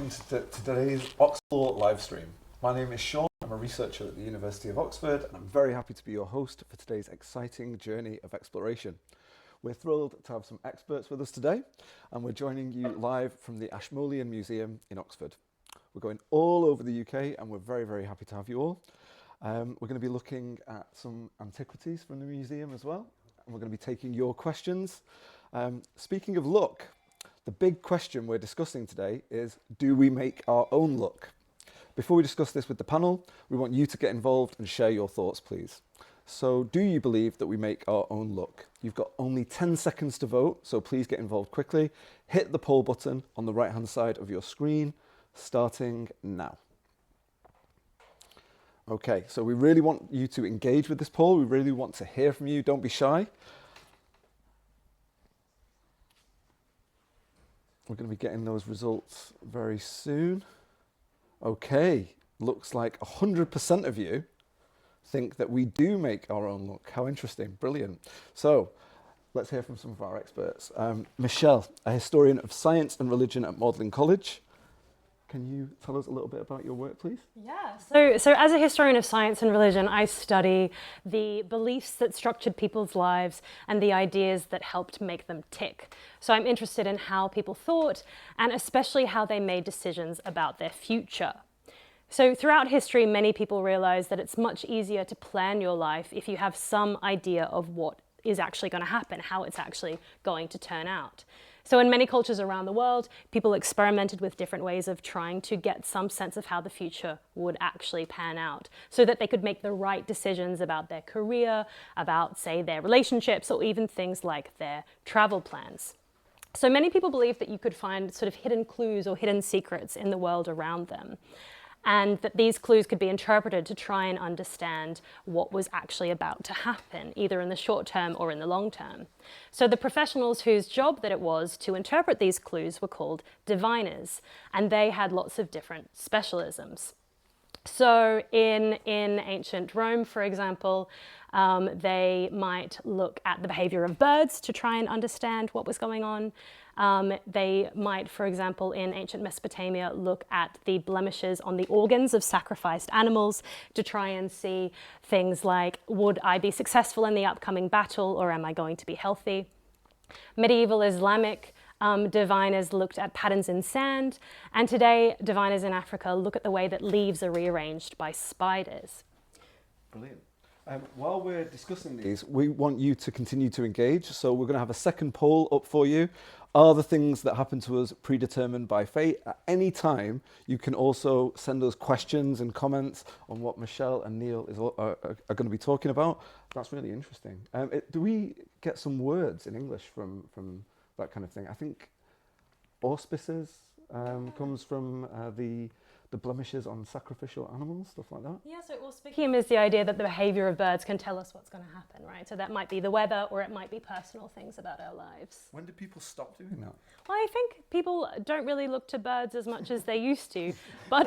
welcome to today's Oxplore live stream. My name is Sean, I'm a researcher at the University of Oxford, and I'm very happy to be your host for today's exciting journey of exploration. We're thrilled to have some experts with us today, and we're joining you live from the Ashmolean Museum in Oxford. We're going all over the UK, and we're very, very happy to have you all. We're going to be looking at some antiquities from the museum as well, and we're going to be taking your questions. Speaking of luck, the big question we're discussing today is, do we make our own luck? Before we discuss this with the panel, we want you to get involved and share your thoughts, please. So do you believe that we make our own luck? You've got only 10 seconds to vote, so please get involved quickly. Hit the poll button on the right-hand side of your screen, starting now. Okay, so we really want you to engage with this poll. We really want to hear from you. Don't be shy. We're going to be getting those results very soon. Okay, looks like 100% of you think that we do make our own luck. How interesting, brilliant. So let's hear from some of our experts. Michelle, a historian of science and religion at Magdalen College. Can you tell us a little bit about your work, please? Yeah, so as a historian of science and religion, I study the beliefs that structured people's lives and the ideas that helped make them tick. So I'm interested in how people thought and especially how they made decisions about their future. So throughout history, many people realize that it's much easier to plan your life if you have some idea of what is actually going to happen, how it's actually going to turn out. So in many cultures around the world, people experimented with different ways of trying to get some sense of how the future would actually pan out so that they could make the right decisions about their career, about, say, their relationships, or even things like their travel plans. So many people believe that you could find sort of hidden clues or hidden secrets in the world around them, and that these clues could be interpreted to try and understand what was actually about to happen, either in the short term or in the long term. So the professionals whose job that it was to interpret these clues were called diviners, and they had lots of different specialisms. So in ancient Rome, for example, they might look at the behavior of birds to try and understand what was going on. They might, for example, in ancient Mesopotamia, look at the blemishes on the organs of sacrificed animals to try and see things like, would I be successful in the upcoming battle, or am I going to be healthy? Medieval Islamic diviners looked at patterns in sand, and today diviners in Africa look at the way that leaves are rearranged by spiders. Brilliant. While we're discussing these, we want you to continue to engage, so we're going to have a second poll up for you. Are the things that happen to us predetermined by fate? At any time, you can also send us questions and comments on what Michelle and Neil are going to be talking about. That's really interesting. Do we get some words in English from that kind of thing? I think auspices comes from the blemishes on sacrificial animals, stuff like that. Yeah, so auspicium is the idea that the behavior of birds can tell us what's going to happen, right? So that might be the weather, or it might be personal things about our lives. When did people stop doing that? Well, I think people don't really look to birds as much as they used to, but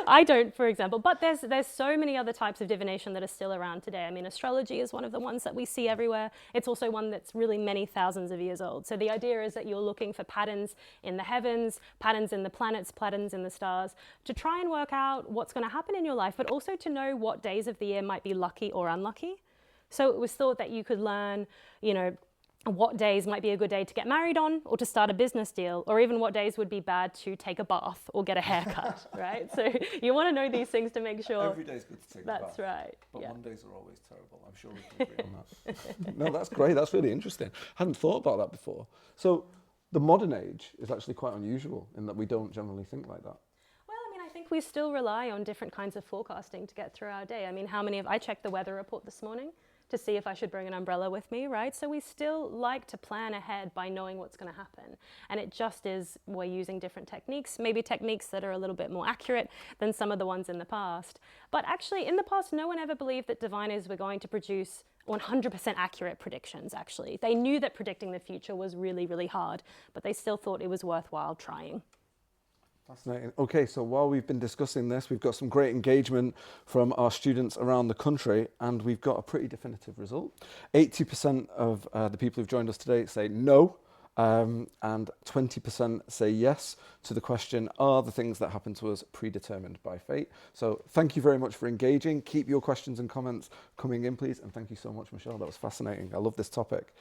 I don't, for example. But there's so many other types of divination that are still around today. I mean, astrology is one of the ones that we see everywhere. It's also one that's really many thousands of years old. So the idea is that you're looking for patterns in the heavens, patterns in the planets, patterns in the stars, to try and work out what's going to happen in your life, but also to know what days of the year might be lucky or unlucky. So it was thought that you could learn, what days might be a good day to get married on, or to start a business deal, or even what days would be bad to take a bath or get a haircut, right? So you want to know these things to make sure. Every day's good to take a bath. That's right. But Mondays are always terrible. I'm sure we can agree on that. No, that's great. That's really interesting. I hadn't thought about that before. So the modern age is actually quite unusual in that we don't generally think like that. I think we still rely on different kinds of forecasting to get through our day. I mean, I checked the weather report this morning to see if I should bring an umbrella with me, right? So we still like to plan ahead by knowing what's going to happen. And it just is, we're using different techniques, maybe techniques that are a little bit more accurate than some of the ones in the past. But actually, in the past, no one ever believed that diviners were going to produce 100% accurate predictions, actually. They knew that predicting the future was really, really hard, but they still thought it was worthwhile trying. Fascinating. Okay, so while we've been discussing this, we've got some great engagement from our students around the country, and we've got a pretty definitive result. 80% of the people who've joined us today say no, and 20% say yes to the question, are the things that happen to us predetermined by fate? So thank you very much for engaging. Keep your questions and comments coming in, please. And thank you so much, Michelle. That was fascinating. I love this topic.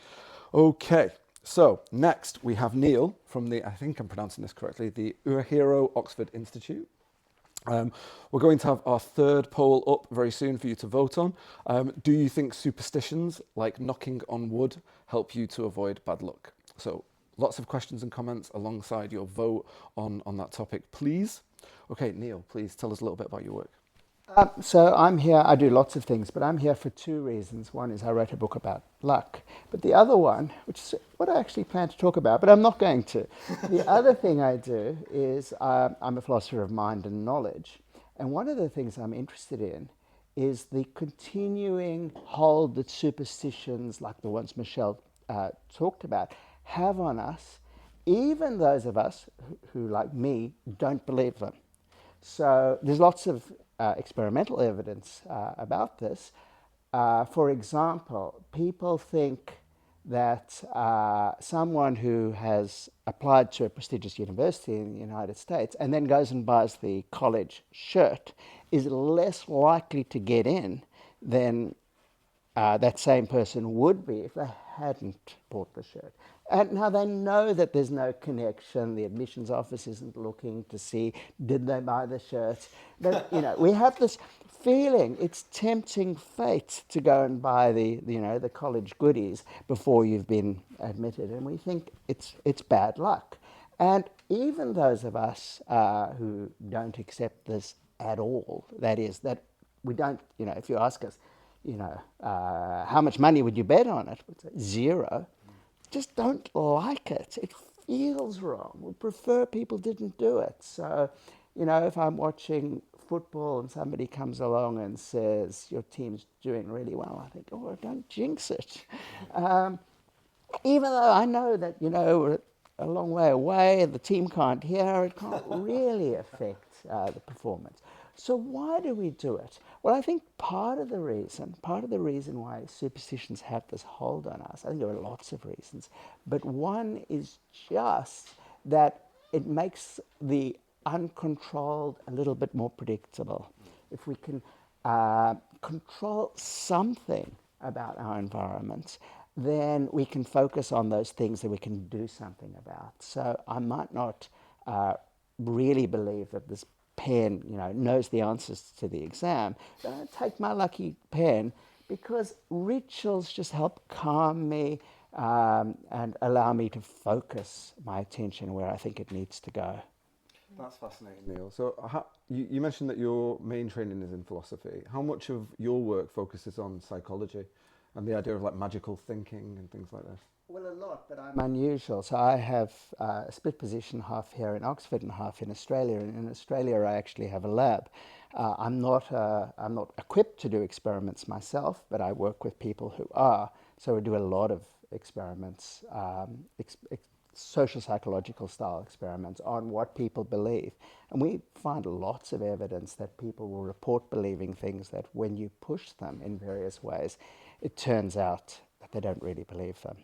Okay, so next we have Neil from the, I think I'm pronouncing this correctly, the Uehiro Oxford Institute. We're going to have our third poll up very soon for you to vote on. Do you think superstitions like knocking on wood help you to avoid bad luck? So lots of questions and comments alongside your vote on that topic, please. Okay, Neil, please tell us a little bit about your work. So I'm here, I do lots of things, but I'm here for two reasons. One is I wrote a book about luck, but the other one, which is what I actually plan to talk about, but I'm not going to. The other thing I do is I'm a philosopher of mind and knowledge, and one of the things I'm interested in is the continuing hold that superstitions like the ones Michelle talked about have on us, even those of us who like me, don't believe them. So there's lots of experimental evidence about this. For example, people think that someone who has applied to a prestigious university in the United States and then goes and buys the college shirt is less likely to get in than that same person would be if they hadn't bought the shirt. And now they know that there's no connection. The admissions office isn't looking to see, did they buy the shirt? But, you know, we have this feeling it's tempting fate to go and buy the college goodies before you've been admitted. And we think it's bad luck. And even those of us who don't accept this at all, that is, that we don't, if you ask us, how much money would you bet on it? We'd say 0. Just don't like it. It feels wrong. We prefer people didn't do it. So, if I'm watching football and somebody comes along and says, your team's doing really well, I think, oh, don't jinx it. Even though I know that, we're a long way away and the team can't hear, it can't really affect the performance. So why do we do it? Well, I think part of the reason why superstitions have this hold on us, I think there are lots of reasons, but one is just that it makes the uncontrolled a little bit more predictable. If we can control something about our environment, then we can focus on those things that we can do something about. So I might not really believe that this pen, knows the answers to the exam, but I take my lucky pen because rituals just help calm me and allow me to focus my attention where I think it needs to go. That's fascinating, Neil. So you mentioned that your main training is in philosophy. How much of your work focuses on psychology and the idea of like magical thinking and things like this? Well, a lot, but I'm unusual. So I have a split position, half here in Oxford and half in Australia. And in Australia, I actually have a lab. I'm not equipped to do experiments myself, but I work with people who are. So we do a lot of experiments, social psychological style experiments on what people believe. And we find lots of evidence that people will report believing things that when you push them in various ways, it turns out that they don't really believe them.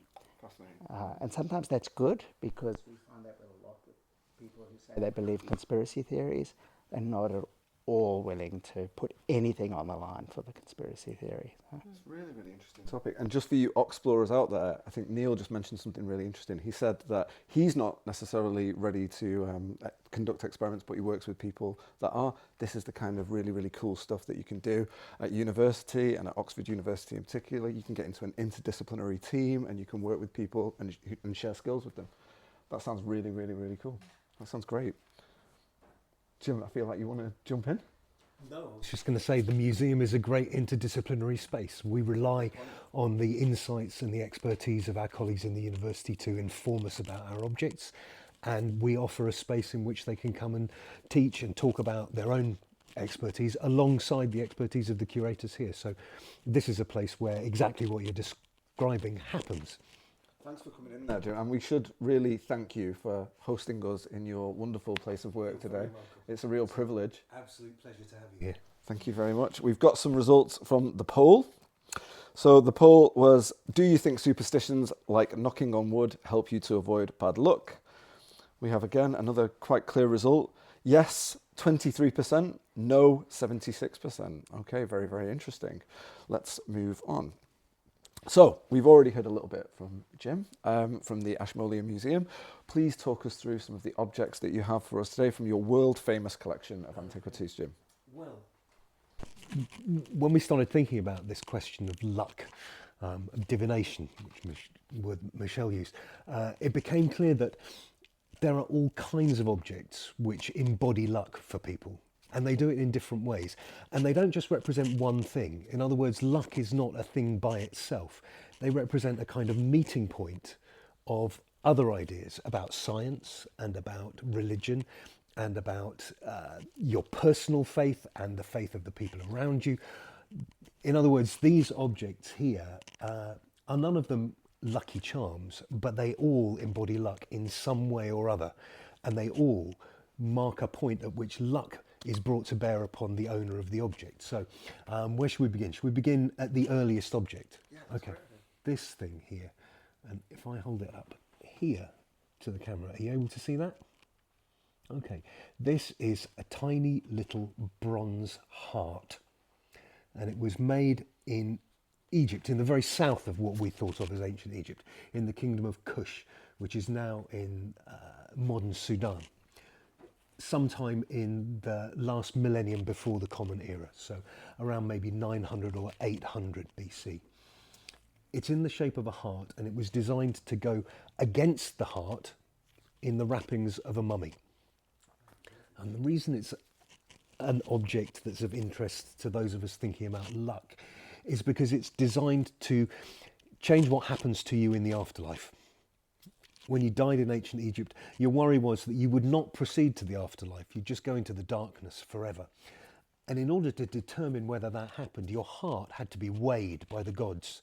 And sometimes that's good because we find that with a lot of people who say they believe conspiracy theories and not at all willing to put anything on the line for the conspiracy theory. It's a really, really interesting topic. And just for you Oxplorers out there, I think Neil just mentioned something really interesting. He said that he's not necessarily ready to conduct experiments, but he works with people that are. This is the kind of really, really cool stuff that you can do at university, and at Oxford University in particular. You can get into an interdisciplinary team and you can work with people and share skills with them. That sounds really, really, really cool. That sounds great. Jim, I feel like you want to jump in? No, I was just going to say the museum is a great interdisciplinary space. We rely on the insights and the expertise of our colleagues in the university to inform us about our objects, and we offer a space in which they can come and teach and talk about their own expertise alongside the expertise of the curators here. So this is a place where exactly what you're describing happens. Thanks for coming in there, Jim. And we should really thank you for hosting us in your wonderful place of work today. It's a real privilege. Absolute pleasure to have you here. Thank you very much. We've got some results from the poll. So the poll was, do you think superstitions like knocking on wood help you to avoid bad luck? We have again another quite clear result. Yes, 23%, no, 76%. Okay, very, very interesting. Let's move on. So we've already heard a little bit from Jim from the Ashmolean Museum. Please talk us through some of the objects that you have for us today from your world-famous collection of antiquities, Jim. Well, when we started thinking about this question of luck, divination, which word Michelle used, it became clear that there are all kinds of objects which embody luck for people. And they do it in different ways. And they don't just represent one thing. In other words, luck is not a thing by itself. They represent a kind of meeting point of other ideas about science and about religion and about your personal faith and the faith of the people around you. In other words, these objects here are none of them lucky charms, but they all embody luck in some way or other. And they all mark a point at which luck is brought to bear upon the owner of the object. So where should we begin? Should we begin at the earliest object? Yeah, okay, this thing here. And if I hold it up here to the camera, are you able to see that? Okay, this is a tiny little bronze heart. And it was made in Egypt, in the very south of what we thought of as ancient Egypt, in the kingdom of Kush, which is now in modern Sudan. Sometime in the last millennium before the Common Era, so around maybe 900 or 800 BC. It's in the shape of a heart, and it was designed to go against the heart in the wrappings of a mummy. And the reason it's an object that's of interest to those of us thinking about luck is because it's designed to change what happens to you in the afterlife. When you died in ancient Egypt, your worry was that you would not proceed to the afterlife. You'd just go into the darkness forever. And in order to determine whether that happened, your heart had to be weighed by the gods.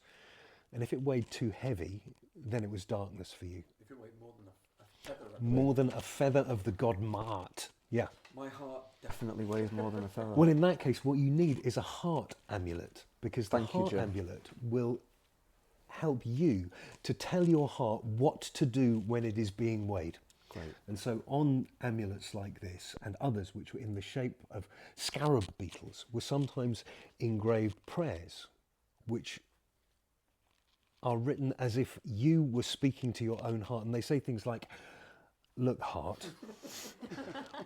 And if it weighed too heavy, then it was darkness for you. If it weighed more than a feather. More than a feather of the god Maat. Yeah. My heart definitely weighs more than a feather. Well, in that case, what you need is a heart amulet, because the Thank you, heart Jim. amulet will help you to tell your heart what to do when it is being weighed. Great. And so on amulets like this and others which were in the shape of scarab beetles were sometimes engraved prayers which are written as if you were speaking to your own heart. And they say things like, look, heart,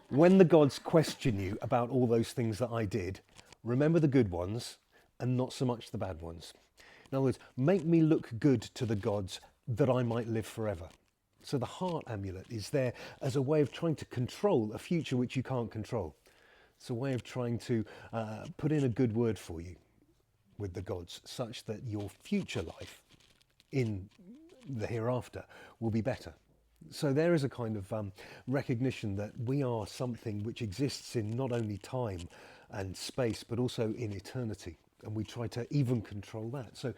when the gods question you about all those things that I did, remember the good ones and not so much the bad ones. In other words, make me look good to the gods that I might live forever. So the heart amulet is there as a way of trying to control a future which you can't control. It's a way of trying to put in a good word for you with the gods, such that your future life in the hereafter will be better. So there is a kind of recognition that we are something which exists in not only time and space, but also in eternity. And we try to even control that. So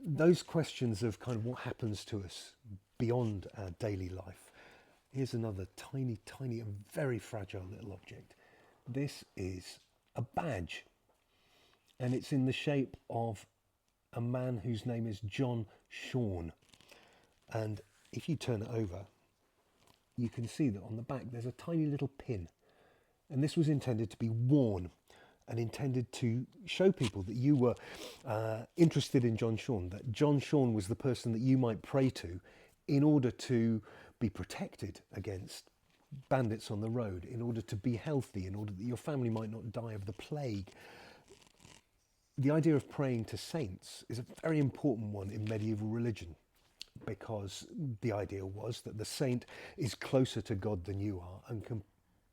those questions of kind of what happens to us beyond our daily life. Here's another tiny, tiny and very fragile little object. This is a badge. And it's in the shape of a man whose name is John Shawn. And if you turn it over, you can see that on the back there's a tiny little pin. And this was intended to be worn and intended to show people that you were interested in John Shawn, that John Shawn was the person that you might pray to in order to be protected against bandits on the road, in order to be healthy, in order that your family might not die of the plague. The idea of praying to saints is a very important one in medieval religion, because the idea was that the saint is closer to God than you are and can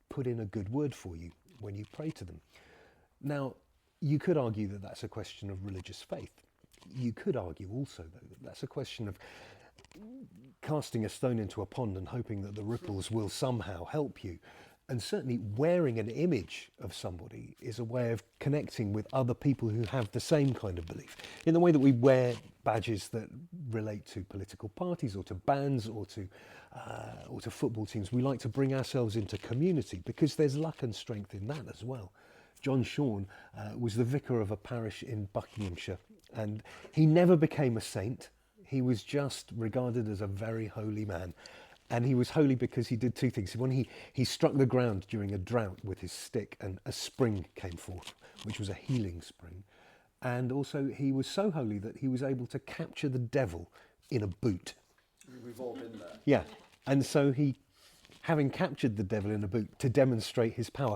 put in a good word for you when you pray to them. Now, you could argue that that's a question of religious faith. You could argue also, though, that that's a question of casting a stone into a pond and hoping that the ripples will somehow help you. And certainly wearing an image of somebody is a way of connecting with other people who have the same kind of belief. In the way that we wear badges that relate to political parties or to bands or to football teams, we like to bring ourselves into community because there's luck and strength in that as well. John Shawn was the vicar of a parish in Buckinghamshire And he never became a saint. He was just regarded as a very holy man. And he was holy because he did two things. One, he struck the ground during a drought with his stick and a spring came forth, which was a healing spring. And also he was so holy that he was able to capture the devil in a boot. We've all been there. Yeah. And so he, having captured the devil in a boot to demonstrate his power,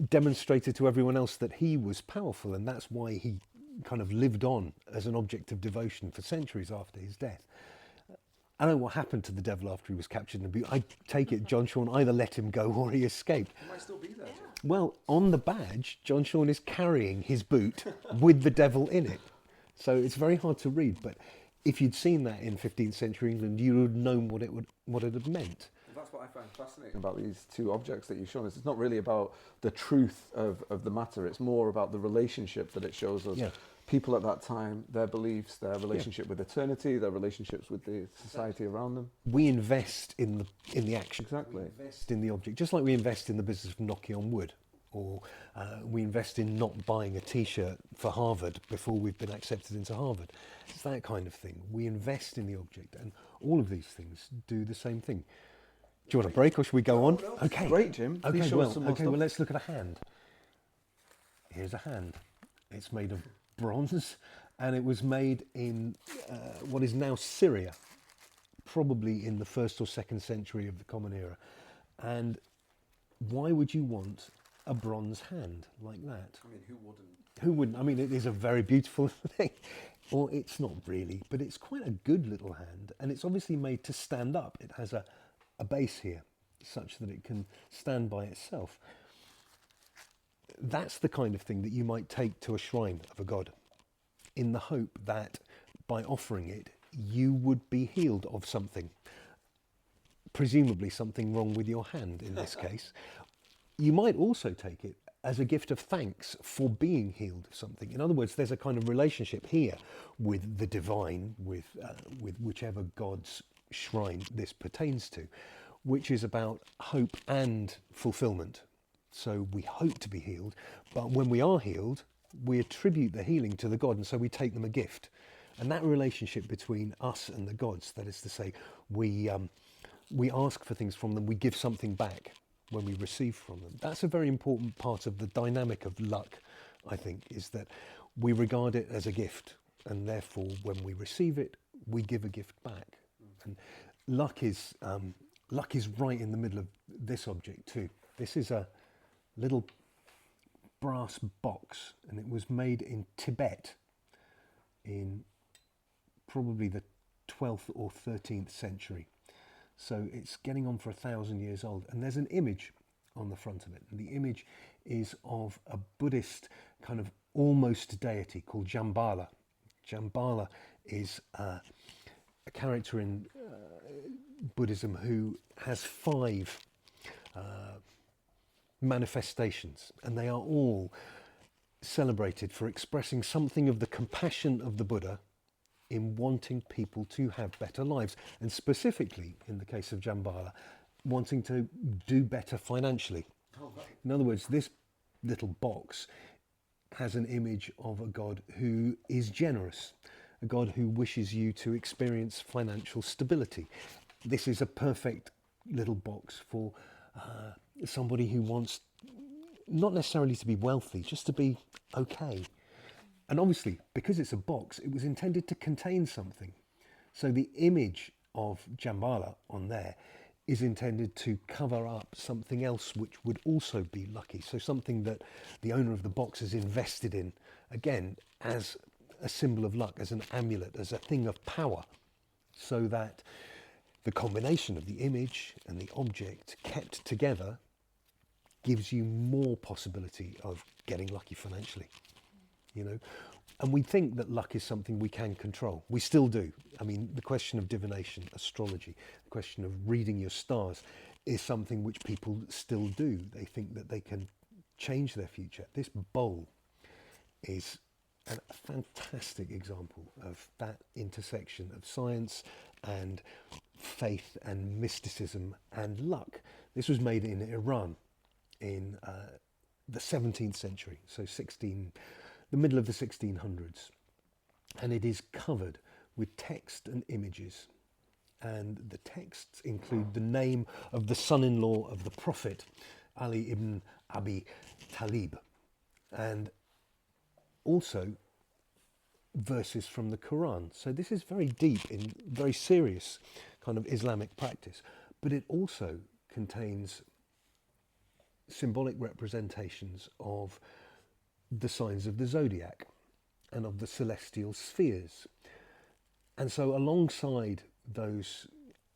demonstrated to everyone else that he was powerful. And that's why he kind of lived on as an object of devotion for centuries after his death. I don't know what happened to the devil after he was captured in a boot. I take it John Sean either let him go or he escaped. He might still be there, Jim. Well, on the badge, John Sean is carrying his boot with the devil in it. So it's very hard to read, but if you'd seen that in 15th century England, you would have known what it had meant. That's what I find fascinating about these two objects that you've shown us. It's not really about the truth of the matter. It's more about the relationship that it shows us. Yeah. People at that time, their beliefs, their relationship with eternity, their relationships with the society around them. We invest in the action. Exactly. We invest in the object, just like we invest in the business of knocking on wood, or we invest in not buying a T-shirt for Harvard before we've been accepted into Harvard. It's that kind of thing. We invest in the object, and all of these things do the same thing. Do you want a break, or should we go on? No. Okay. Great, Jim. Please Okay, show us well, some more okay, stuff. well, let's look at a hand. Here's a hand. It's made of bronze, and it was made in what is now Syria, probably in the 1st or 2nd century of the Common Era. And why would you want a bronze hand like that? I mean, who wouldn't? Who wouldn't? I mean, it is a very beautiful thing. Or it's not really, but it's quite a good little hand, and it's obviously made to stand up. It has a base here, such that it can stand by itself. That's the kind of thing that you might take to a shrine of a god, in the hope that by offering it, you would be healed of something. Presumably something wrong with your hand in this case. You might also take it as a gift of thanks for being healed of something. In other words, there's a kind of relationship here with the divine, with whichever god's shrine this pertains to, which is about hope and fulfillment. So we hope to be healed, but when we are healed, we attribute the healing to the god, and so we take them a gift. And that relationship between us and the gods, that is to say, we ask for things from them, we give something back when we receive from them. That's a very important part of the dynamic of luck, I think, is that we regard it as a gift, and therefore when we receive it, we give a gift back. And luck is right in the middle of this object too. This is a little brass box, and it was made in Tibet in probably the 12th or 13th century. So it's getting on for 1,000 years old, and there's an image on the front of it, and the image is of a Buddhist kind of almost deity called Jambala. Jambala is a character in Buddhism who has 5 manifestations, and they are all celebrated for expressing something of the compassion of the Buddha in wanting people to have better lives, and specifically in the case of Jambala, wanting to do better financially. In other words, this little box has an image of a god who is generous, a god who wishes you to experience financial stability. This is a perfect little box for somebody who wants not necessarily to be wealthy, just to be okay. And obviously, because it's a box, it was intended to contain something. So the image of Jambala on there is intended to cover up something else which would also be lucky. So something that the owner of the box is invested in, again, as a symbol of luck, as an amulet, as a thing of power, so that the combination of the image and the object kept together gives you more possibility of getting lucky financially, you know. And we think that luck is something we can control. We still do. I mean, the question of divination, astrology, the question of reading your stars is something which people still do. They think that they can change their future. This bowl is a fantastic example of that intersection of science and faith and mysticism and luck. This was made in Iran in the 17th century, so the middle of the 1600s. and it is covered with text and images. And the texts include the name of the son-in-law of the Prophet, Ali ibn Abi Talib, and also verses from the Quran. So this is very deep in very serious kind of Islamic practice, but it also contains symbolic representations of the signs of the zodiac and of the celestial spheres. And so alongside those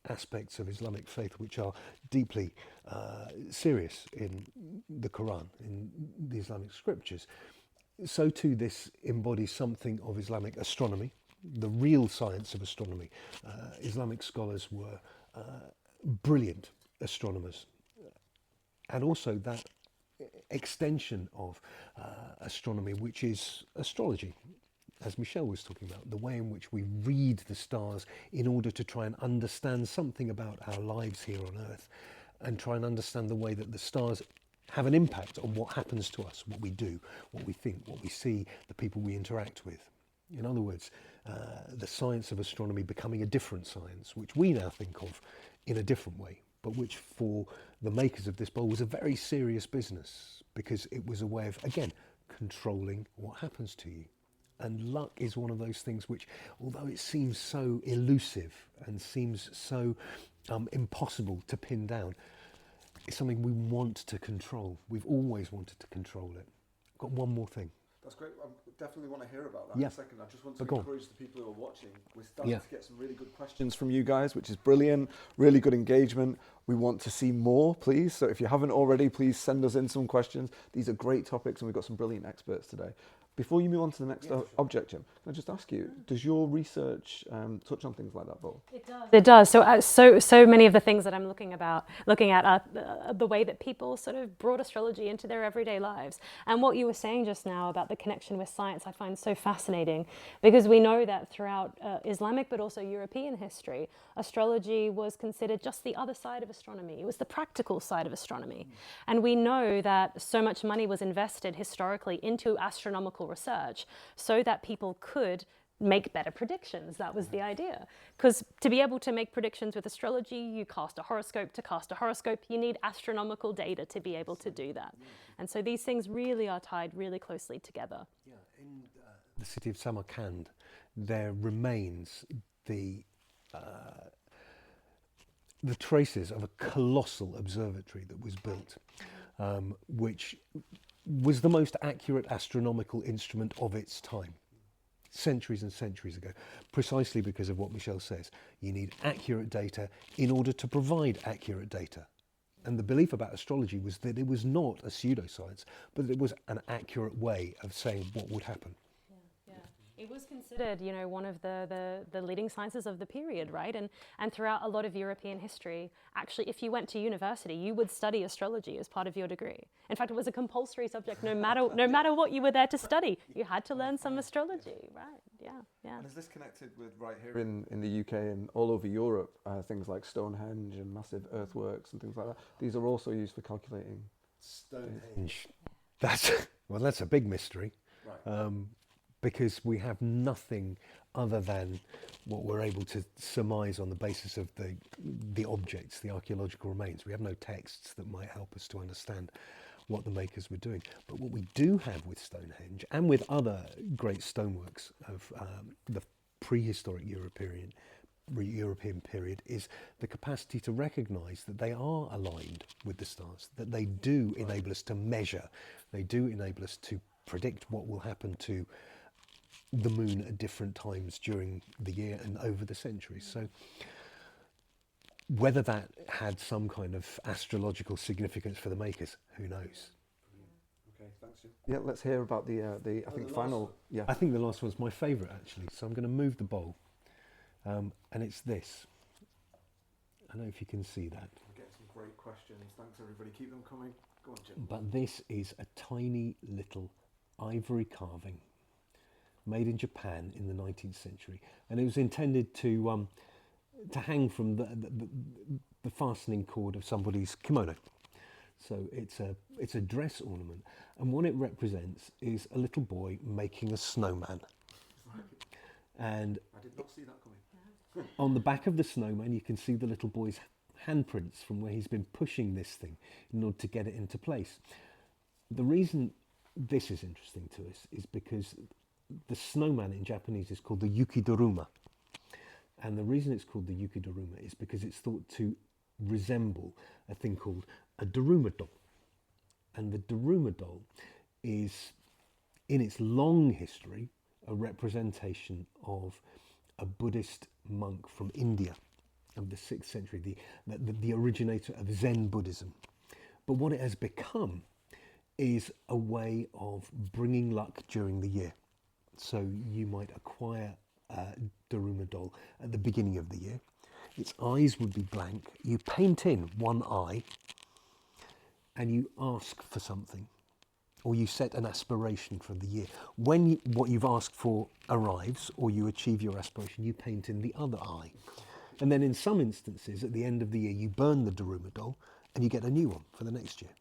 aspects of Islamic faith which are deeply serious in the Quran, in the Islamic scriptures, so too this embodies something of Islamic astronomy, the real science of astronomy. Islamic scholars were brilliant astronomers, and also that extension of astronomy which is astrology, as Michelle was talking about, the way in which we read the stars in order to try and understand something about our lives here on Earth, and try and understand the way that the stars have an impact on what happens to us, what we do, what we think, what we see, the people we interact with. In other words, the science of astronomy becoming a different science, which we now think of in a different way, but which for the makers of this bowl was a very serious business, because it was a way of, again, controlling what happens to you. And luck is one of those things which, although it seems so elusive and seems so impossible to pin down, it's something we want to control. We've always wanted to control it. I've got one more thing. That's great. I definitely want to hear about that Yeah. in a second. I just want to But go on. encourage the people who are watching. We're starting Yeah. to get some really good questions from you guys, which is brilliant. Really good engagement. We want to see more, please. So if you haven't already, please send us in some questions. These are great topics, and we've got some brilliant experts today. Before you move on to the next object, Jim, can I just ask you, does your research touch on things like that, Bo? It does. So many of the things that I'm looking at are the way that people sort of brought astrology into their everyday lives. And what you were saying just now about the connection with science, I find so fascinating, because we know that throughout Islamic but also European history, astrology was considered just the other side of astronomy. It was the practical side of astronomy. And we know that so much money was invested historically into astronomical research so that people could make better predictions. That was the idea. Because to be able to make predictions with astrology, you cast a horoscope. To cast a horoscope, you need astronomical data to be able to do that. And so these things really are tied really closely together. Yeah, in the city of Samarkand, there remains the traces of a colossal observatory that was built, which was the most accurate astronomical instrument of its time, centuries and centuries ago, precisely because of what Michelle says. You need accurate data in order to provide accurate data. And the belief about astrology was that it was not a pseudoscience, but that it was an accurate way of saying what would happen. It was considered, one of the leading sciences of the period, right? And throughout a lot of European history, actually, if you went to university, you would study astrology as part of your degree. In fact, it was a compulsory subject, no matter what you were there to study. You had to learn some astrology, right? Yeah. And is this connected with right here in the UK and all over Europe, things like Stonehenge and massive earthworks and things like that? These are also used for calculating Stonehenge. That's a big mystery. Right. Because we have nothing other than what we're able to surmise on the basis of the objects, the archaeological remains. We have no texts that might help us to understand what the makers were doing. But what we do have with Stonehenge and with other great stoneworks of the prehistoric European period is the capacity to recognise that they are aligned with the stars, that they do enable us to measure, they do enable us to predict what will happen to the moon at different times during the year and over the centuries. So whether that had some kind of astrological significance for the makers, who knows? Okay, thanks, Jim. Yeah, let's hear about the I think final. Yeah, I think the last one's my favourite actually. So I'm going to move the bowl, and it's this. I don't know if you can see that. we're getting some great questions. Thanks, everybody. Keep them coming. Go on, Jim. But this is a tiny little ivory carving made in Japan in the 19th century, and it was intended to hang from the fastening cord of somebody's kimono. So it's a dress ornament, and what it represents is a little boy making a snowman. And I did not see that coming. on the back of the snowman, you can see the little boy's handprints from where he's been pushing this thing in order to get it into place. The reason this is interesting to us is because the snowman in Japanese is called the yukidoruma. And the reason it's called the yukidoruma is because it's thought to resemble a thing called a daruma doll. And the daruma doll is, in its long history, a representation of a Buddhist monk from India of the 6th century, the originator of Zen Buddhism. But what it has become is a way of bringing luck during the year. So you might acquire a daruma doll at the beginning of the year. Its eyes would be blank. You paint in one eye and you ask for something, or you set an aspiration for the year. When what you've asked for arrives, or you achieve your aspiration, you paint in the other eye. And then in some instances, at the end of the year, you burn the daruma doll and you get a new one for the next year.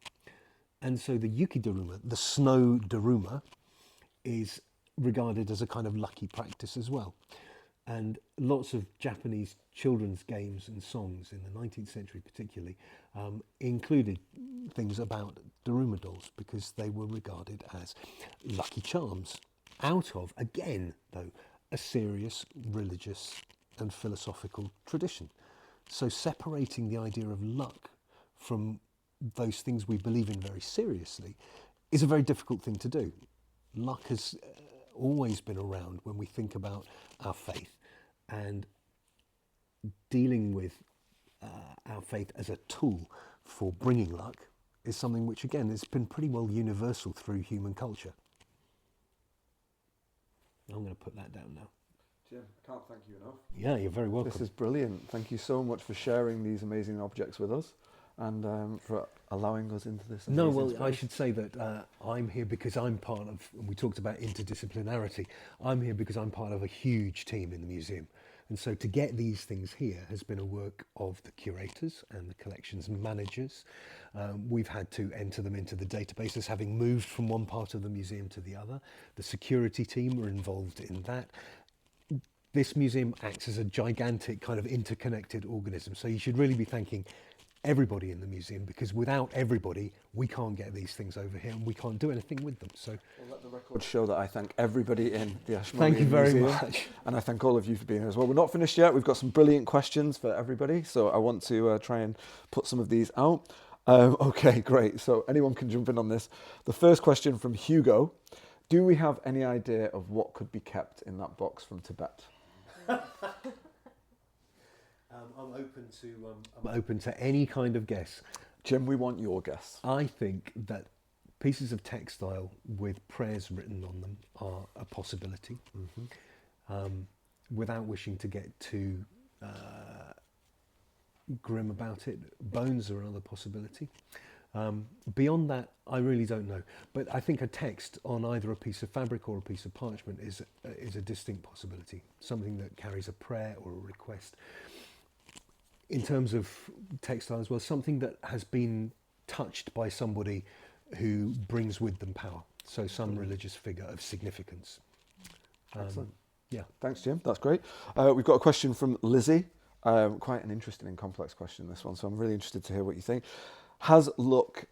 And so the yukidaruma, the snow daruma, is regarded as a kind of lucky practice as well. And lots of Japanese children's games and songs in the 19th century particularly included things about daruma dolls because they were regarded as lucky charms out of, again though, a serious religious and philosophical tradition. So separating the idea of luck from those things we believe in very seriously is a very difficult thing to do. Luck has always been around when we think about our faith, and dealing with our faith as a tool for bringing luck is something which, again, has been pretty well universal through human culture. I'm going to put that down now. Jim, I can't thank you enough. Yeah, you're very welcome. This is brilliant. Thank you so much for sharing these amazing objects with us and for allowing us into this. No, well, space. I should say that I'm here because I'm part of, we talked about interdisciplinarity, I'm here because I'm part of a huge team in the museum. And so to get these things here has been a work of the curators and the collections managers. We've had to enter them into the databases, having moved from one part of the museum to the other. The security team were involved in that. This museum acts as a gigantic kind of interconnected organism. So you should really be thanking everybody in the museum, because without everybody, we can't get these things over here and we can't do anything with them. So we'll let the record show that I thank everybody in the Ashmolean Museum. Thank you very much. And I thank all of you for being here as well. We're not finished yet. We've got some brilliant questions for everybody. So I want to try and put some of these out. Okay, great. So anyone can jump in on this. The first question from Hugo. Do we have any idea of what could be kept in that box from Tibet? I'm open to any kind of guess. Jim, we want your guess. I think that pieces of textile with prayers written on them are a possibility. Without wishing to get too grim about it, bones are another possibility. Beyond that, I really don't know. But I think a text on either a piece of fabric or a piece of parchment is a distinct possibility, something that carries a prayer or a request. In terms of textile as well, something that has been touched by somebody who brings with them power. So some religious figure of significance. Excellent. Yeah. Thanks, Jim. That's great. We've got a question from Lizzie. Quite an interesting and complex question, this one. So I'm really interested to hear what you think. Has luck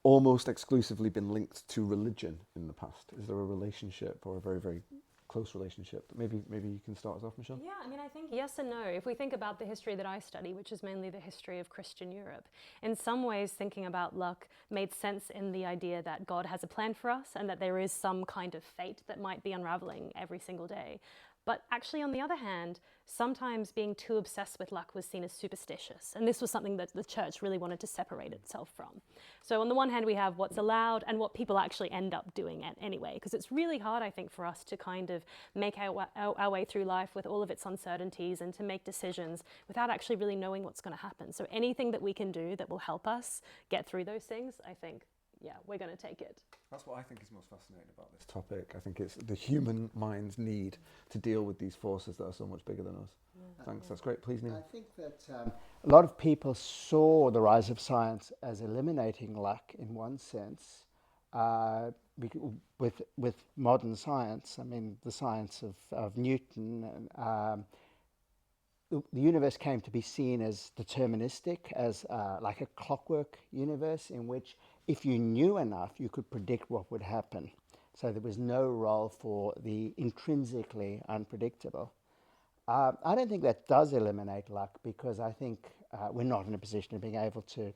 almost exclusively been linked to religion in the past? Is there a relationship or a very, very close relationship? Maybe you can start us off, Michelle? Yeah, I mean, I think yes and no. If we think about the history that I study, which is mainly the history of Christian Europe, in some ways thinking about luck made sense in the idea that God has a plan for us and that there is some kind of fate that might be unraveling every single day. But actually, on the other hand, sometimes being too obsessed with luck was seen as superstitious. And this was something that the church really wanted to separate itself from. So on the one hand, we have what's allowed and what people actually end up doing anyway, because it's really hard, I think, for us to kind of make our way through life with all of its uncertainties and to make decisions without actually really knowing what's going to happen. So anything that we can do that will help us get through those things, I think, yeah, we're going to take it. That's what I think is most fascinating about this topic. I think it's the human mind's need to deal with these forces that are so much bigger than us. Yeah. Thanks, that's great. Please, Nina. I think that a lot of people saw the rise of science as eliminating luck in one sense, with modern science, I mean, the science of Newton, the universe came to be seen as deterministic, as like a clockwork universe in which if you knew enough, you could predict what would happen. So there was no role for the intrinsically unpredictable. I don't think that does eliminate luck, because I think we're not in a position of being able to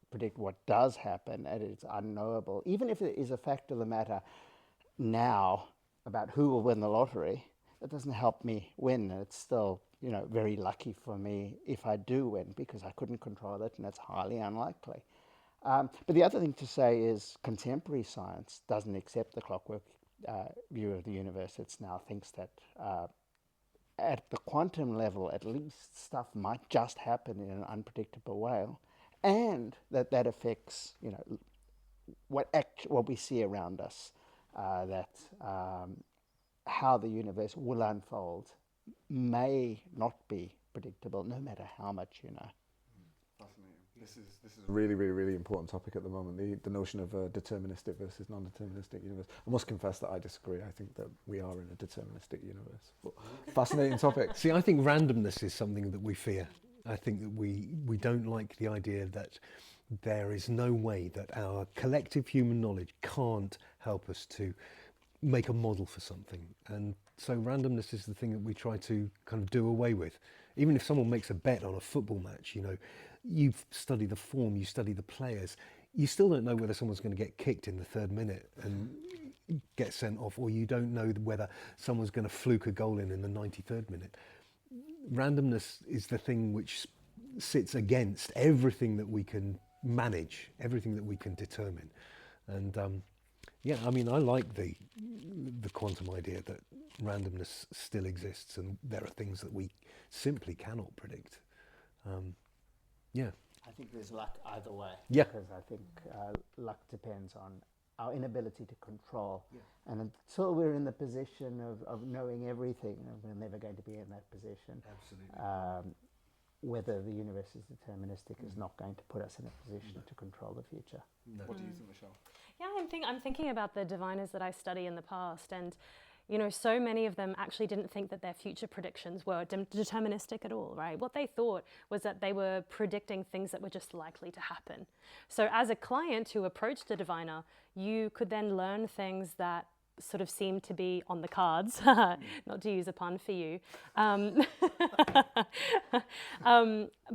predict what does happen, and it's unknowable. Even if it is a fact of the matter now about who will win the lottery, that doesn't help me win. It's still, very lucky for me if I do win, because I couldn't control it, and it's highly unlikely. But the other thing to say is contemporary science doesn't accept the clockwork view of the universe. It now thinks that at the quantum level, at least, stuff might just happen in an unpredictable way, and that affects, what we see around us, how the universe will unfold may not be predictable, no matter how much you know. Fascinating. This is a really, really, really important topic at the moment, the notion of a deterministic versus non-deterministic universe. I must confess that I disagree. I think that we are in a deterministic universe. But fascinating topic. See, I think randomness is something that we fear. I think that we don't like the idea that there is no way that our collective human knowledge can't help us to make a model for something. And so randomness is the thing that we try to kind of do away with. Even if someone makes a bet on a football match, you study the form, you study the players, you still don't know whether someone's going to get kicked in the 3rd minute and get sent off, or you don't know whether someone's going to fluke a goal in the 93rd minute. Randomness is the thing which sits against everything that we can manage, everything that we can determine. And I like the quantum idea that randomness still exists, and there are things that we simply cannot predict. I think there's luck either way. Yeah. Because I think luck depends on our inability to control. Yeah. And until we're in the position of knowing everything, we're never going to be in that position. Absolutely. Whether the universe is deterministic is not going to put us in a position to control the future. No. What do you think, Michelle? Yeah, I'm thinking about the diviners that I study in the past, and so many of them actually didn't think that their future predictions were deterministic at all, right? What they thought was that they were predicting things that were just likely to happen. So as a client who approached a diviner, you could then learn things that sort of seemed to be on the cards, not to use a pun for you.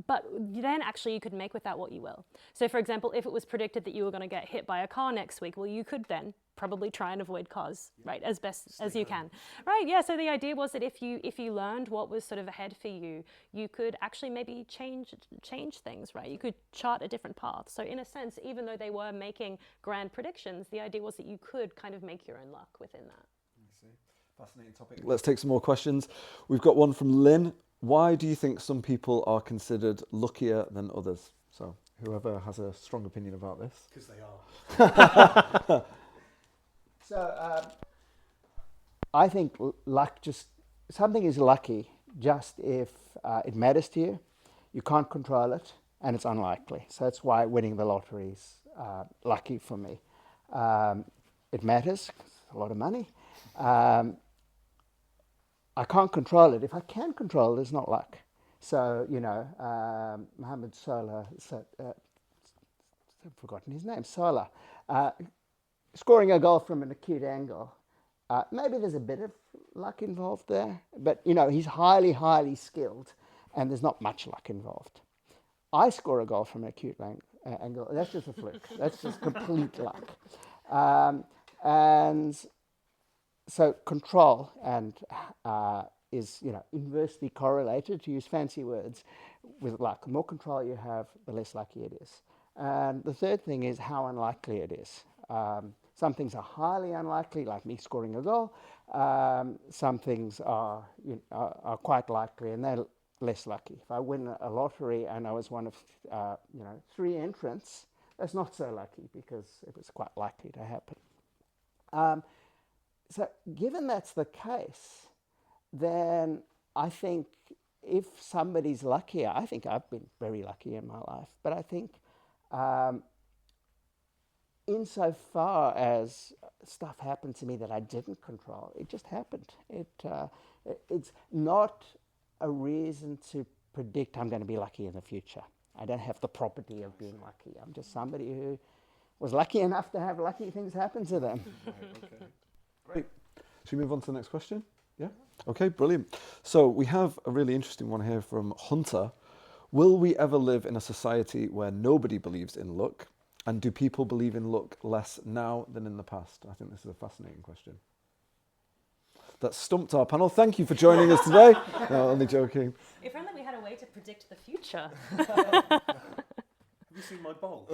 But then actually you could make with that what you will. So for example, if it was predicted that you were going to get hit by a car next week, well, you could then probably try and avoid cars, right, as best as you can. Right, yeah, so the idea was that if you learned what was sort of ahead for you, you could actually maybe change things, right? You could chart a different path. So in a sense, even though they were making grand predictions, the idea was that you could kind of make your own luck within that. I see. Fascinating topic. Let's take some more questions. We've got one from Lynn. Why do you think some people are considered luckier than others? So whoever has a strong opinion about this. Because they are. So I think luck something is lucky just if it matters to you, you can't control it, and it's unlikely. So that's why winning the lottery is lucky for me. It matters, it's a lot of money. I can't control it. If I can control it, it's not luck. So, Mohammed Salah, I've forgotten his name, Salah, scoring a goal from an acute angle. Maybe there's a bit of luck involved there, but he's highly, highly skilled, and there's not much luck involved. I score a goal from an acute angle. That's just a fluke. That's just complete luck. And so control is inversely correlated, to use fancy words, with luck. The more control you have, the less lucky it is. And the third thing is how unlikely it is. Some things are highly unlikely, like me scoring a goal. Some things are quite likely, and they're less lucky. If I win a lottery and I was one of 3 entrants, that's not so lucky because it was quite likely to happen. So given that's the case, then I think if somebody's luckier, I think I've been very lucky in my life, but I think insofar as stuff happened to me that I didn't control, it just happened. It's not a reason to predict I'm going to be lucky in the future. I don't have the property of being lucky. I'm just somebody who was lucky enough to have lucky things happen to them. Right, okay. Great. Should we move on to the next question? Yeah? Okay, brilliant. So we have a really interesting one here from Hunter. Will we ever live in a society where nobody believes in luck? And do people believe in luck less now than in the past? I think this is a fascinating question. That stumped our panel. Thank you for joining us today. No, only joking. If only we had a way to predict the future. Have you seen my bowl?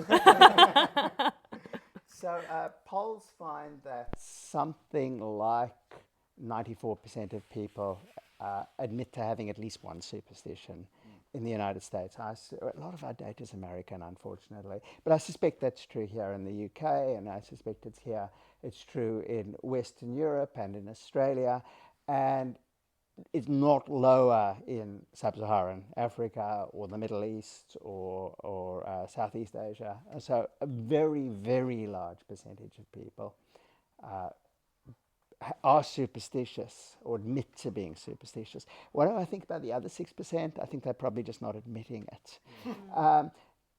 So polls find that something like 94% of people admit to having at least one superstition in the United States. A lot of our data is American, unfortunately, but I suspect that's true here in the UK, and I suspect it's true in Western Europe and in Australia, and it's not lower in sub-Saharan Africa or the Middle East or Southeast Asia. So a very, very large percentage of people are superstitious or admit to being superstitious. What do I think about the other 6%? I think they're probably just not admitting it.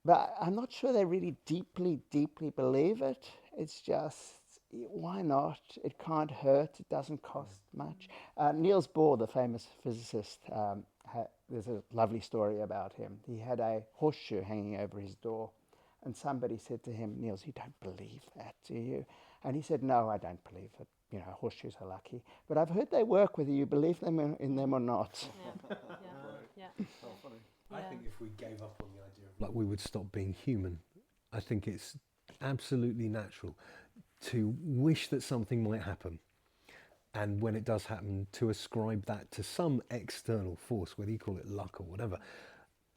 But I'm not sure they really deeply, deeply believe it. It's just, why not? It can't hurt. It doesn't cost much. Niels Bohr, the famous physicist, there's a lovely story about him. He had a horseshoe hanging over his door, and somebody said to him, "Niels, you don't believe that, do you?" And he said, "No, I don't believe it. You know, horseshoes are lucky. But I've heard they work whether you believe them in them or not." Yeah. I think if we gave up on the idea of luck, we would stop being human. I think it's absolutely natural to wish that something might happen. And when it does happen, to ascribe that to some external force, whether you call it luck or whatever.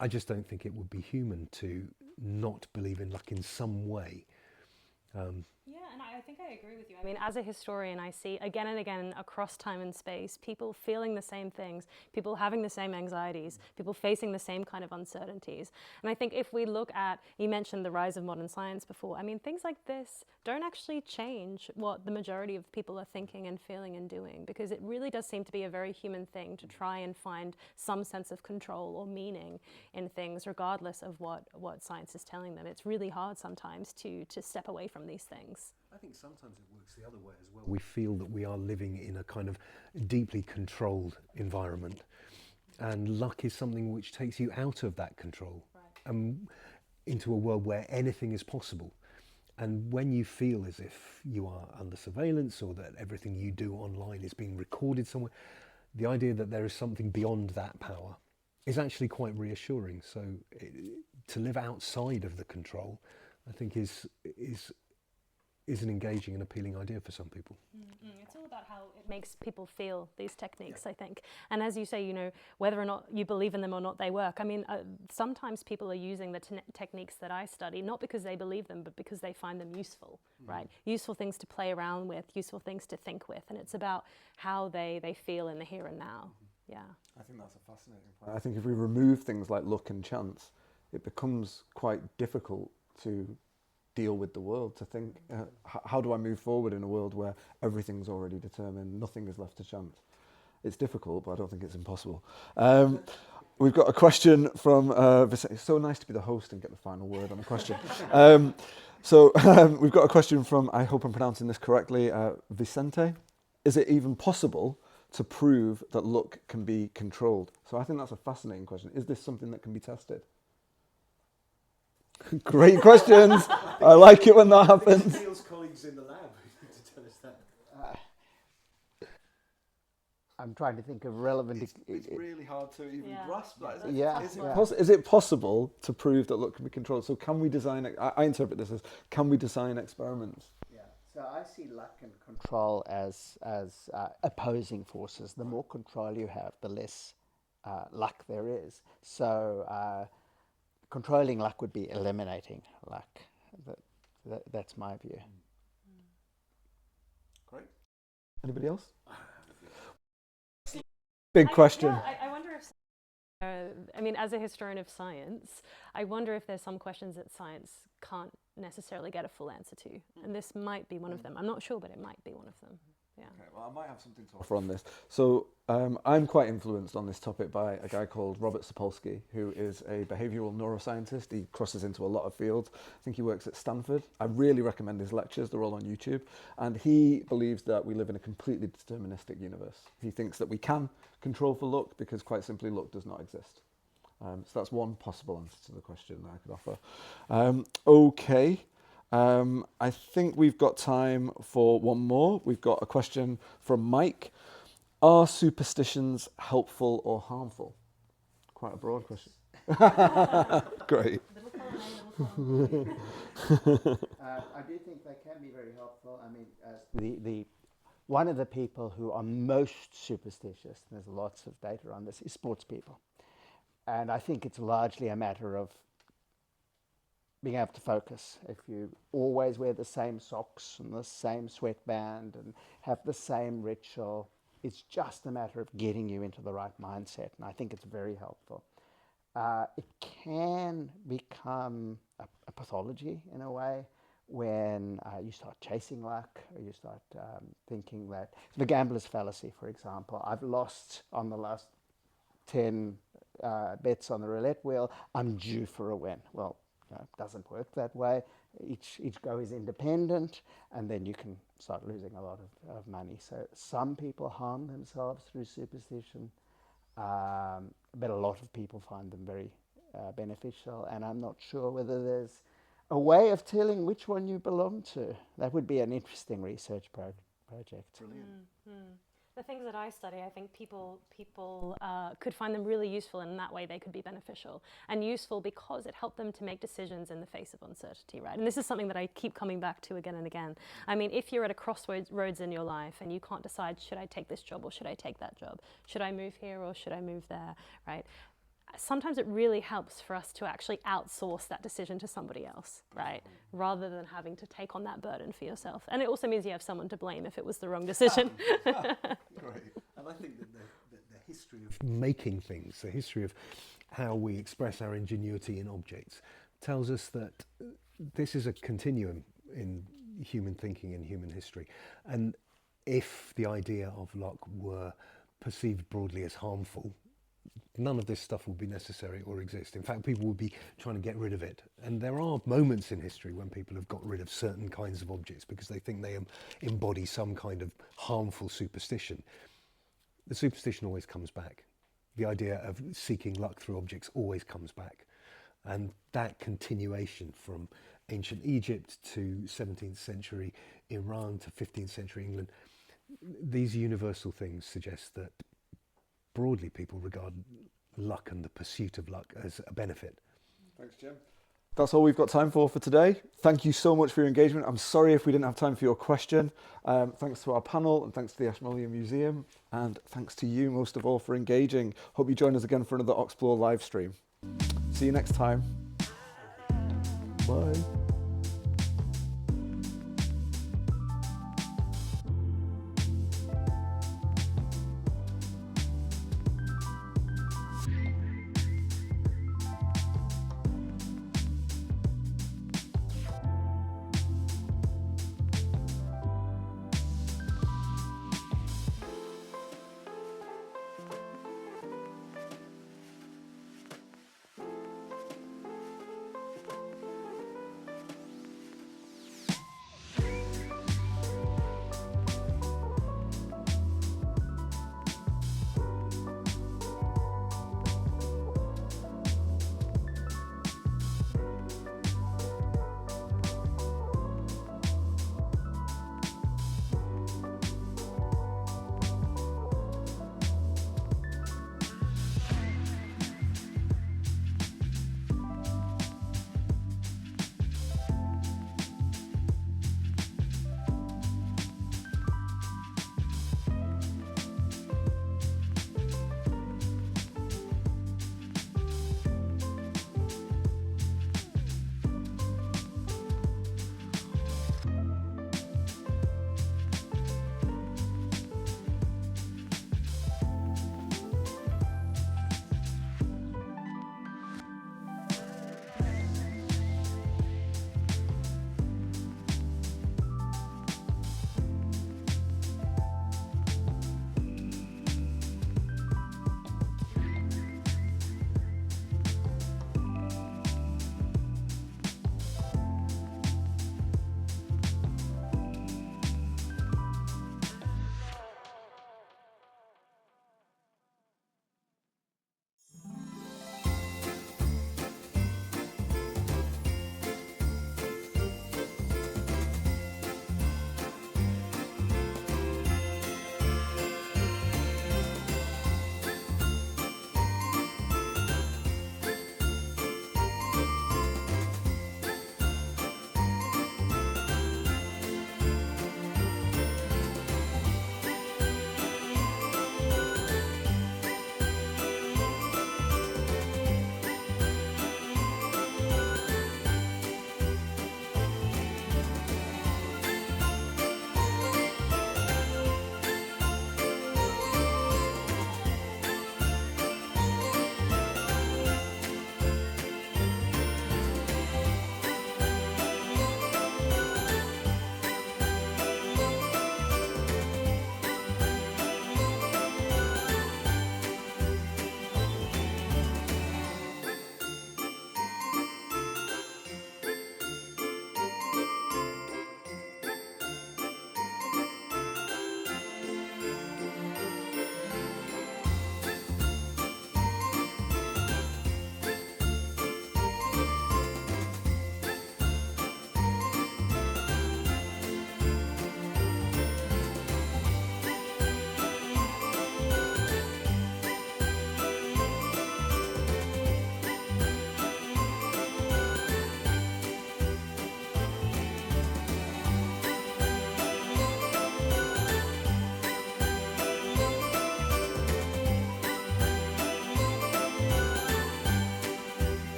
I just don't think it would be human to not believe in luck in some way. Yeah, and I think I agree with you. I mean, as a historian, I see again and again across time and space, people feeling the same things, people having the same anxieties, people facing the same kind of uncertainties. And I think if we look at, you mentioned the rise of modern science before, I mean, things like this don't actually change what the majority of people are thinking and feeling and doing, because it really does seem to be a very human thing to try and find some sense of control or meaning in things, regardless of what science is telling them. It's really hard sometimes to step away from these things. I think sometimes it works the other way as well. We feel that we are living in a kind of deeply controlled environment, and luck is something which takes you out of that control, into a world where anything is possible. And when you feel as if you are under surveillance or that everything you do online is being recorded somewhere, the idea that there is something beyond that power is actually quite reassuring. So to live outside of the control, I think is an engaging and appealing idea for some people. It's all about how it makes people feel, these techniques, I think. And as you say, you know, whether or not you believe in them or not, they work. I mean, sometimes people are using the techniques that I study, not because they believe them, but because they find them useful, right? Useful things to play around with, useful things to think with. And it's about how they feel in the here and now. Yeah. I think that's a fascinating point. I think if we remove things like luck and chance, it becomes quite difficult to deal with the world, to think, how do I move forward in a world where everything's already determined, nothing is left to chance? It's difficult, but I don't think it's impossible. We've got a question from Vicente. It's so nice to be the host and get the final word on a question. We've got a question from, I hope I'm pronouncing this correctly, Vicente. Is it even possible to prove that luck can be controlled? So I think that's a fascinating question. Is this something that can be tested? Great questions. I like it when that happens. Neil's colleagues in the lab who need to tell us that. I'm trying to think of relevant... It's really hard to even grasp that. Is Is it possible to prove that luck can be controlled? So can we design... I interpret this as, can we design experiments? Yeah. So I see luck and control as opposing forces. The more control you have, the less luck there is. So... controlling luck would be eliminating luck. That's my view. Great. Anybody else? Big question. I wonder if I mean, as a historian of science, I wonder if there's some questions that science can't necessarily get a full answer to. And this might be one of them. I'm not sure, but it might be one of them. Yeah. Okay, well, I might have something to offer on this. So I'm quite influenced on this topic by a guy called Robert Sapolsky, who is a behavioural neuroscientist. He crosses into a lot of fields. I think he works at Stanford. I really recommend his lectures. They're all on YouTube. And he believes that we live in a completely deterministic universe. He thinks that we can control for luck because, quite simply, luck does not exist. So that's one possible answer to the question that I could offer. Okay. I think we've got time for one more. We've got a question from Mike. Are superstitions helpful or harmful? Quite a broad question. Great. I do think they can be very helpful. I mean, one of the people who are most superstitious, and there's lots of data on this, is sports people. And I think it's largely a matter of being able to focus. If you always wear the same socks and the same sweatband and have the same ritual, it's just a matter of getting you into the right mindset, and I think it's very helpful. It can become a pathology in a way when you start chasing luck, or you start thinking that, the gambler's fallacy, for example. I've lost on the last 10 bets on the roulette wheel, I'm due for a win. Well, it doesn't work that way. Each go is independent, and then you can start losing a lot of money. So some people harm themselves through superstition, but a lot of people find them very beneficial, and I'm not sure whether there's a way of telling which one you belong to. That would be an interesting research project. Brilliant. The things that I study, I think people could find them really useful, and in that way they could be beneficial and useful because it helped them to make decisions in the face of uncertainty, right? And this is something that I keep coming back to again and again. I mean, if you're at a crossroads in your life and you can't decide, should I take this job or should I take that job? Should I move here or should I move there, right? Sometimes it really helps for us to actually outsource that decision to somebody else, right? Rather than having to take on that burden for yourself. And it also means you have someone to blame if it was the wrong decision. Great. And I think that the history of making things, the history of how we express our ingenuity in objects, tells us that this is a continuum in human thinking and human history. And if the idea of luck were perceived broadly as harmful, none of this stuff would be necessary or exist. In fact, people would be trying to get rid of it. And there are moments in history when people have got rid of certain kinds of objects because they think they embody some kind of harmful superstition. The superstition always comes back. The idea of seeking luck through objects always comes back. And that continuation from ancient Egypt to 17th century Iran to 15th century England, these universal things suggest that broadly people regard luck and the pursuit of luck as a benefit. Thanks, Jim. That's all we've got time for today. Thank you so much for your engagement. I'm sorry if we didn't have time for your question. Thanks to our panel, and thanks to the Ashmolean Museum, and thanks to you most of all for engaging. Hope you join us again for another Oxplore live stream. See you next time. Bye.